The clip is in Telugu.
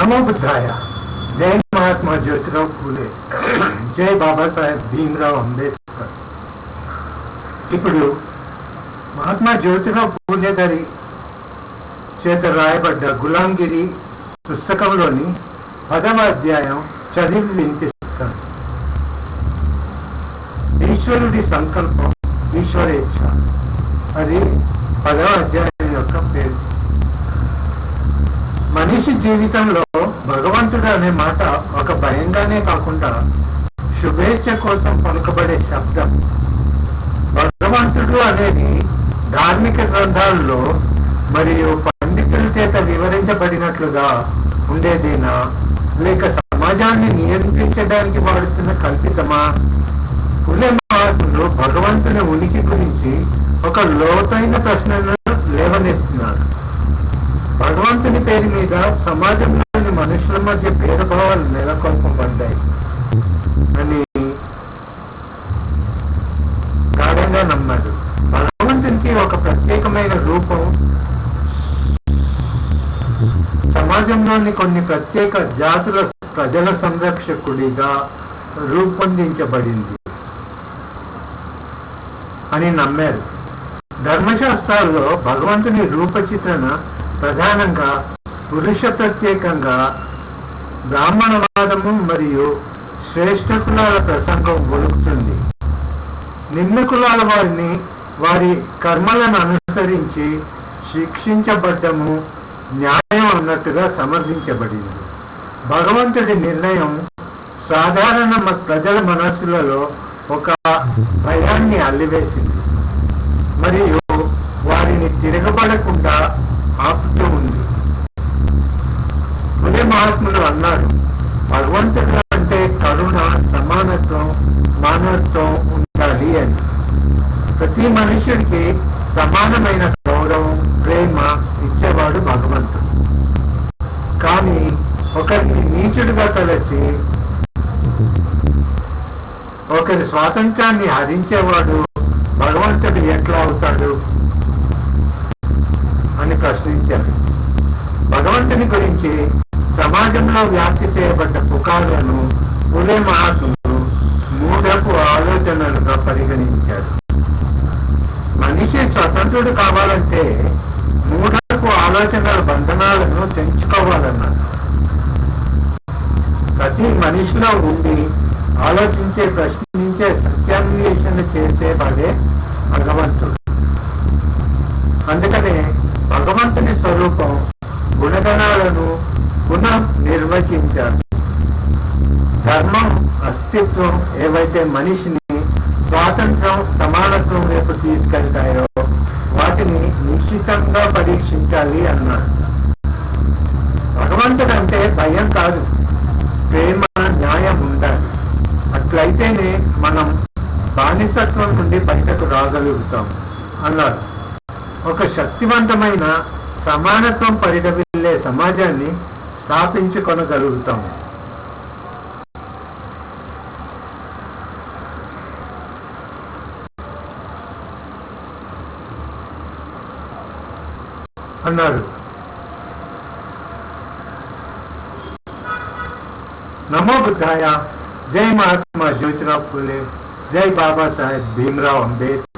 నమో బుద్ధాయ. జై మహాత్మా జ్యోతిరావు పూలే. జై బాబాసాహెబ్ భీమ్రావ్ అంబేద్కర్. ఇప్పుడు మహాత్మా జ్యోతిరావు పూలే గారి చేత రాయబడ్డ గులాంగిరి పుస్తకంలోని 10వ అధ్యాయం చదివి వినిపిస్తాను. ఈశ్వరుడి సంకల్పం, ఈశ్వరేచ్ఛ. అది 10వ అధ్యాయం యొక్క పేరు. మనిషి జీవితంలో భగవంతుడు అనే మాట ఒక భయంగానే కాకుండా శుభేచ్ఛ కోసం పలుకబడే శబ్దం. భగవంతుడు అనేది ధార్మిక గ్రంథాల్లో మరియు పండితుల చేత వివరించబడినట్లుగా ఉండేదేనా, లేక సమాజాన్ని నియంత్రించడానికి వాడుతున్న కల్పితమా? పులే మహాత్ములు భగవంతుని ఉనికి గురించి ఒక లోతైన ప్రశ్నను లేవనెత్తున్నారు. భగవంతుని పేరు మీద సమాజంలోని మనుషుల మధ్య భేదభావాలు నెలకొల్పబడ్డాయి అని గాఢంగా నమ్మారు. భగవంతునికి ఒక ప్రత్యేకమైన రూపం సమాజంలోని కొన్ని ప్రత్యేక జాతుల ప్రజల సంరక్షకుడిగా రూపొందించబడింది అని నమ్మారు. ధర్మశాస్త్రాల్లో భగవంతుని రూపచిత్రణ ప్రధానంగా పురుష ప్రత్యేకంగా బ్రాహ్మణవాదము మరియు శ్రేష్ఠ కులాల ప్రసంగం ఒలుకుతుంది. నిమ్న కులాల వారిని వారి కర్మలను అనుసరించి శిక్షించబడ్డము న్యాయం అన్నట్టుగా సమర్థించబడింది. భగవంతుడి నిర్ణయం సాధారణ ప్రజల మనస్సులలో ఒక భయాన్ని అల్లివేసింది మరియు వారిని తిరగబడకుండా ఆపుతూ ఉంది. పులే మహాత్ములు అన్నారు, భగవంతుడు అంటే కరుణ, సమానత్వం, మానవత్వం ఉండాలి అని. ప్రతి మనుషుడికి సమానమైన గౌరవం, ప్రేమ ఇచ్చేవాడు భగవంతుడు. కానీ ఒకరిని నీచుడుగా తలచి ఒకరి స్వాతంత్రాన్ని హరించేవాడు భగవంతుడు ఎట్లా అవుతాడు అని ప్రశ్నించారు. భగవంతుని గురించి సమాజంలో వ్యాప్తి చేయబడ్డ పుకార్లను పులే మహాత్ములు మూఢపు ఆలోచనలుగా పరిగణించారు. మనిషి స్వతంత్రుడు కావాలంటే మూఢపు ఆలోచనల బంధనాలను తెంచుకోవాలన్నారు. ప్రతి మనిషిలో ఉండి ఆలోచించే, ప్రశ్నించే, సత్యాన్వేషణ చేసేవాడే భగవంతుడు. అందుకనే భగవంతుని స్వరూపం, గుణగణాలను పునః నిర్వచించారు. ధర్మం, అస్తిత్వం ఏవైతే మనిషిని స్వాతంత్రం, సమానత్వం వైపు తీసుకెళ్తాయో వాటిని నిశ్చితంగా పరీక్షించాలి అన్నాడు. భగవంతుడు అంటే భయం కాదు, ప్రేమ, న్యాయం ఉండాలి. అట్లయితేనే మనం బానిసత్వం నుండి బయటకు రాగలుగుతాం అన్నారు. ఒక శక్తివంతమైన సమానత్వం పరిడవిల్లే సమాజాన్ని స్థాపించుకొనగలుగుతాము. అన్నారు. నమో బుద్ధాయ. జై మహాత్మా జ్యోతిరావు పూలే. జై బాబాసాహెబ్ భీమ్రావ్ అంబేద్కర్.